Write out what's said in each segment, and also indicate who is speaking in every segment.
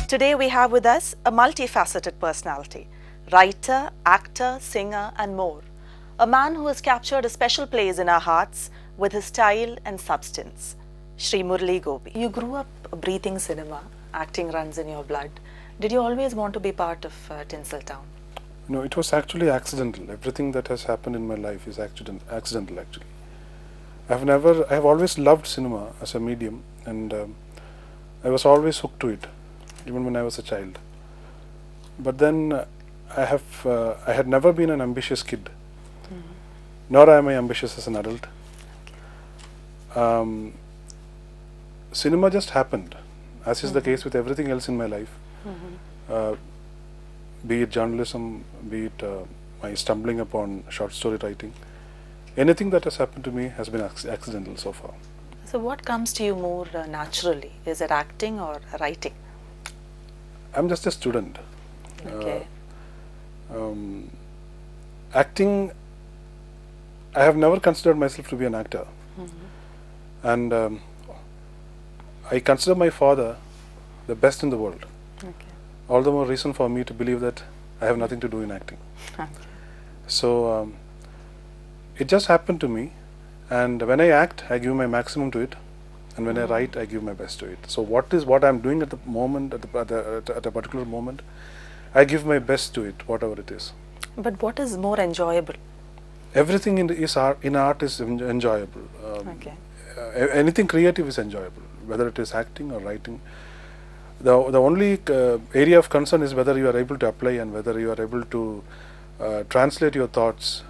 Speaker 1: Today we have with us a multifaceted personality, writer, actor, singer and more. A man who has captured a special place in our hearts with his style and substance. Shri Murali Gopy. You grew up breathing cinema, acting runs in your blood. Did you always want to be part of Tinseltown?
Speaker 2: No, it was actually accidental. Everything that has happened in my life is accidental actually. I have always loved cinema as a medium, and I was always hooked to it, even when I was a child. But then I had never been an ambitious kid, nor am I ambitious as an adult. Cinema just happened, as is the case with everything else in my life. Be it journalism, be it my stumbling upon short story writing. Anything that has happened to me has been accidental so far.
Speaker 1: So what comes to you more naturally? Is it acting or writing?
Speaker 2: I'm just a student.
Speaker 1: Okay.
Speaker 2: Acting, I have never considered myself to be an actor. And I consider my father the best in the world.
Speaker 1: Okay.
Speaker 2: All the more reason for me to believe that I have nothing to do in acting.
Speaker 1: Okay.
Speaker 2: So it just happened to me, and when I act, I give my maximum to it, and when I write, I give my best to it. So what I'm doing at the moment, at a particular moment, I give my best to it, whatever it is.
Speaker 1: But what is more enjoyable?
Speaker 2: Everything in art is enjoyable.
Speaker 1: Okay.
Speaker 2: Anything creative is enjoyable, whether it is acting or writing. The only area of concern is whether you are able to apply and whether you are able to translate your thoughts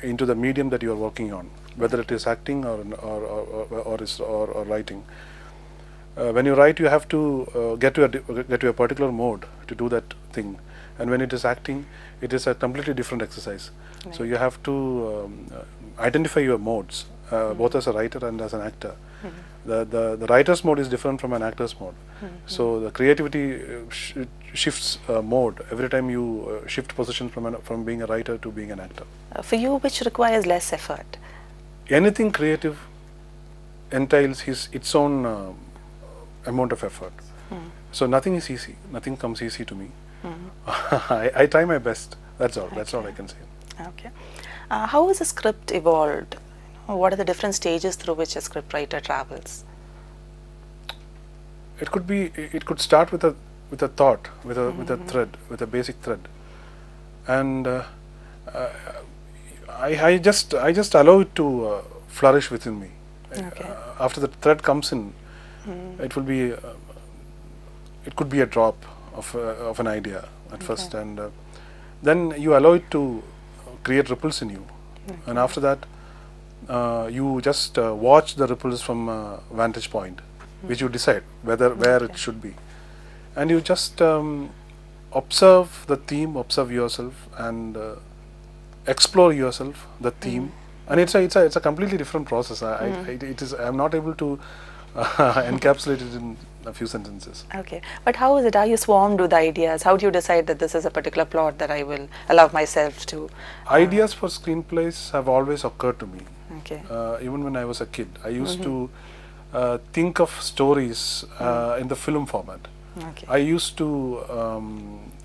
Speaker 2: into the medium that you are working on, whether it is acting or writing. When you write, you have to get to a particular mode to do that thing, and when it is acting, it is a completely different exercise. Right. So you have to identify your modes, both as a writer and as an actor. The writer's mode is different from an actor's mode. So the creativity shifts mode every time you shift position from being a writer to being an actor.
Speaker 1: For you, which requires less effort?
Speaker 2: Anything creative entails its own amount of effort. So nothing is easy. Nothing comes easy to me. I try my best. That's all. Okay. That's all I can say.
Speaker 1: Okay. How has the script evolved? What are the different stages through which a scriptwriter travels?
Speaker 2: It could start with a thought, with a thread, with a basic thread, and I just allow it to flourish within me.
Speaker 1: Okay.
Speaker 2: After the thread comes in, it will be it could be a drop of an idea at first, and then you allow it to create ripples in you, and after that you just watch the ripples from a vantage point, which you decide where it should be, and you just observe the theme, observe yourself, and explore yourself, the theme, and it's a completely different process. I'm not able to encapsulate it in a few sentences.
Speaker 1: Okay, but how is it? Are you swarmed with ideas? How do you decide that this is a particular plot that I will allow myself to?
Speaker 2: Ideas for screenplays have always occurred to me.
Speaker 1: Okay.
Speaker 2: Even when I was a kid, I used to think of stories in the film format.
Speaker 1: Okay.
Speaker 2: I used to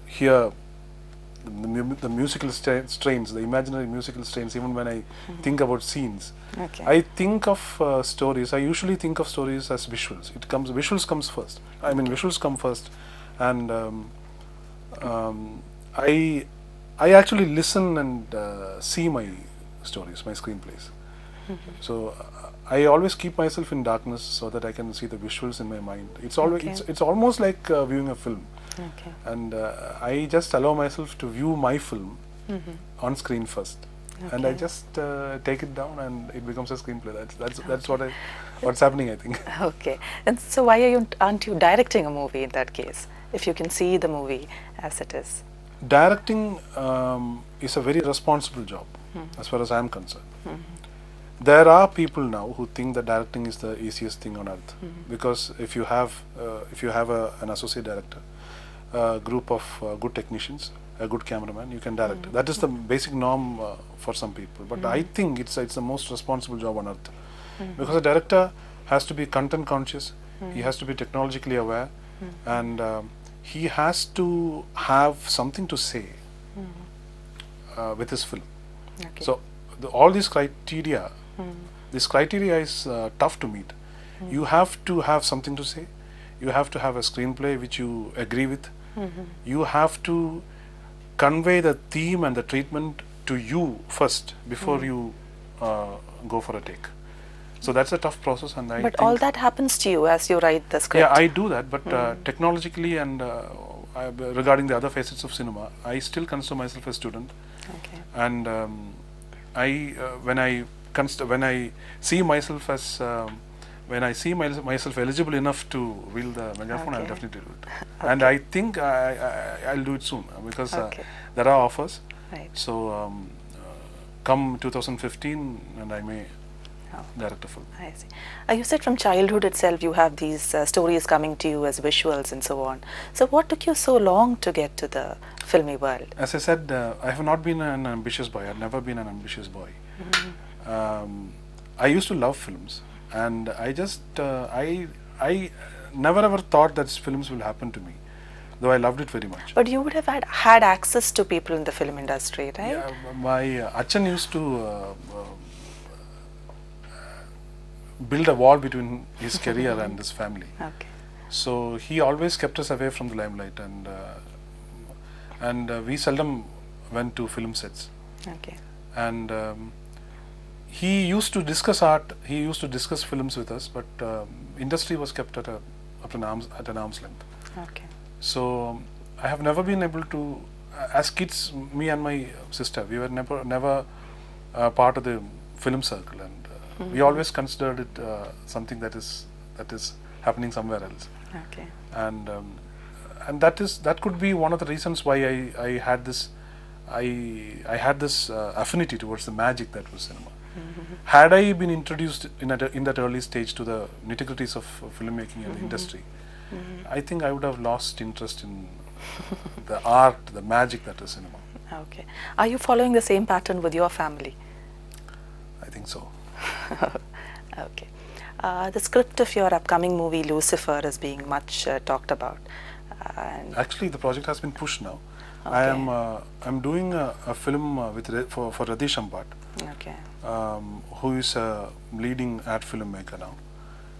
Speaker 2: hear the musical strains, the imaginary musical strains, even when I think about scenes.
Speaker 1: Okay.
Speaker 2: I think of stories. I usually think of stories as visuals. Visuals comes first. Visuals come first, and I actually listen and see my stories, my screenplays. So I always keep myself in darkness so that I can see the visuals in my mind. It's always it's almost like viewing a film.
Speaker 1: Okay.
Speaker 2: And I just allow myself to view my film on screen first, and I just take it down, and it becomes a screenplay. That's what's happening, I think.
Speaker 1: Okay. And so why aren't you directing a movie in that case, if you can see the movie as it is?
Speaker 2: Directing is a very responsible job, as far as I am concerned. There are people now who think that directing is the easiest thing on earth, because if you have an associate director, a group of good technicians, a good cameraman, you can direct. That is the basic norm for some people. But I think it's the most responsible job on earth, because a director has to be content conscious. He has to be technologically aware, and he has to have something to say with his film.
Speaker 1: Okay.
Speaker 2: So all these criteria, this criteria is tough to meet. You have to have something to say. You have to have a screenplay which you agree with. You have to convey the theme and the treatment to you first before you go for a take. So that's a tough process, and I
Speaker 1: But
Speaker 2: think
Speaker 1: all that happens to you as you write the script.
Speaker 2: yeah, I do that, but technologically and regarding the other facets of cinema, I still consider myself a student.
Speaker 1: Okay.
Speaker 2: And when I see myself as when I see myself eligible enough to wield the megaphone, I'll
Speaker 1: Okay.
Speaker 2: definitely do it. And I think I'll do it soon because
Speaker 1: Okay.
Speaker 2: there are offers.
Speaker 1: Right.
Speaker 2: So come 2015, and I may direct a film.
Speaker 1: I see. You said from childhood itself you have these stories coming to you as visuals and so on. So what took you so long to get to the filmy world?
Speaker 2: As I said, I have not been an ambitious boy. I've never been an ambitious boy. I used to love films, and I just I never ever thought that films will happen to me, though I loved it very much.
Speaker 1: But you would have had access to people in the film industry, right?
Speaker 2: Yeah, my Achan used to build a wall between his career and his family.
Speaker 1: Okay.
Speaker 2: So he always kept us away from the limelight, and we seldom went to film sets.
Speaker 1: Okay.
Speaker 2: And he used to discuss art. He used to discuss films with us, but industry was kept at an arm's length.
Speaker 1: Okay.
Speaker 2: So I have never been able to, as kids, me and my sister, we were never part of the film circle, and we always considered it something that is happening somewhere else.
Speaker 1: Okay.
Speaker 2: And that could be one of the reasons why I had this affinity towards the magic that was cinema. Had I been introduced in that early stage to the nitty-gritties of filmmaking and industry, I think I would have lost interest in the art, the magic that is cinema.
Speaker 1: Okay. Are you following the same pattern with your family?
Speaker 2: I think so.
Speaker 1: Okay. The script of your upcoming movie Lucifer is being much talked about. And
Speaker 2: Actually, the project has been pushed now.
Speaker 1: Okay.
Speaker 2: I'm doing a film for Radish Ampat,
Speaker 1: okay.
Speaker 2: who is a leading art filmmaker now.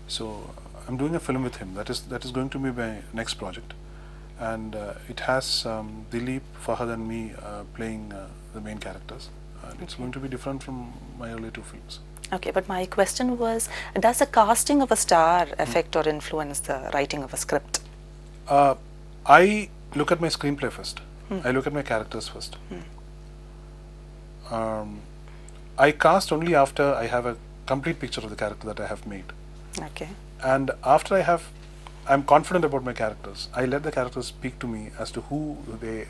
Speaker 2: So I'm doing a film with him. That is going to be my next project, and it has Dilip, Fahad, and me playing the main characters. And it's going to be different from my earlier two films.
Speaker 1: Okay, but my question was, does the casting of a star affect or influence the writing of a script?
Speaker 2: I look at my screenplay first. I look at my characters first. I cast only after I have a complete picture of the character that I have made.
Speaker 1: Okay.
Speaker 2: And after I'm confident about my characters, I let the characters speak to me as to who they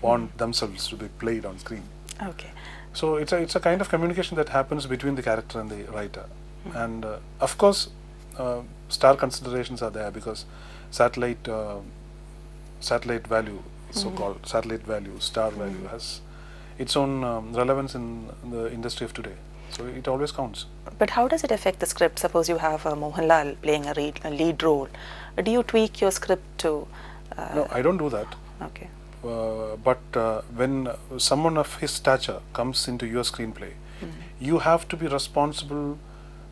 Speaker 2: want themselves to be played on screen.
Speaker 1: Okay.
Speaker 2: So it's a kind of communication that happens between the character and the writer. And of course, star considerations are there because satellite value, so-called satellite value, star value has its own relevance in the industry of today. So it always counts.
Speaker 1: But how does it affect the script? Suppose you have Mohanlal playing a lead role. Do you tweak your script to...
Speaker 2: No, I don't do that.
Speaker 1: Okay.
Speaker 2: But when someone of his stature comes into your screenplay, you have to be responsible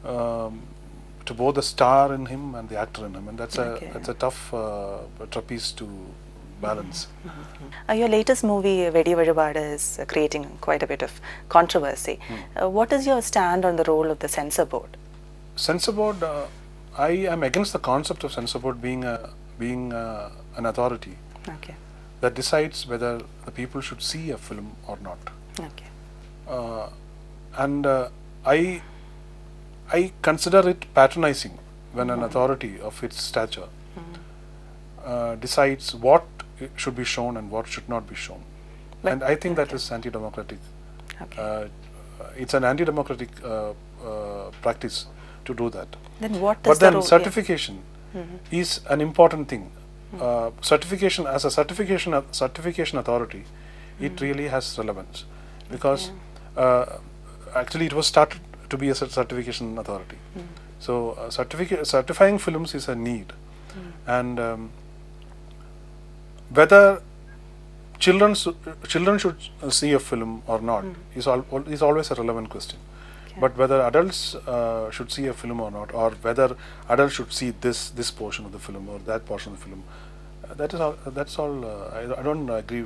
Speaker 2: to both the star in him and the actor in him, and that's a tough trapeze to balance.
Speaker 1: Your latest movie, Vedi Vazhubada, is creating quite a bit of controversy. What is your stand on the role of the censor board?
Speaker 2: Censor board, I am against the concept of censor board being an authority
Speaker 1: Okay.
Speaker 2: that decides whether the people should see a film or not.
Speaker 1: Okay.
Speaker 2: And I consider it patronizing when an authority of its stature decides what should be shown and what should not be shown.
Speaker 1: But
Speaker 2: And I think that is anti-democratic.
Speaker 1: Okay.
Speaker 2: It's an anti-democratic practice to do that.
Speaker 1: Then what
Speaker 2: But
Speaker 1: does
Speaker 2: then
Speaker 1: the role...
Speaker 2: certification is an important thing. Certification as a certification authority, it really has relevance because actually it was started to be a certification authority. So certifying films is a need, and whether children should see a film or not is always a relevant question.
Speaker 1: Okay.
Speaker 2: But whether adults should see a film or not, or whether adults should see this portion of the film or that portion of the film, that's all. I don't agree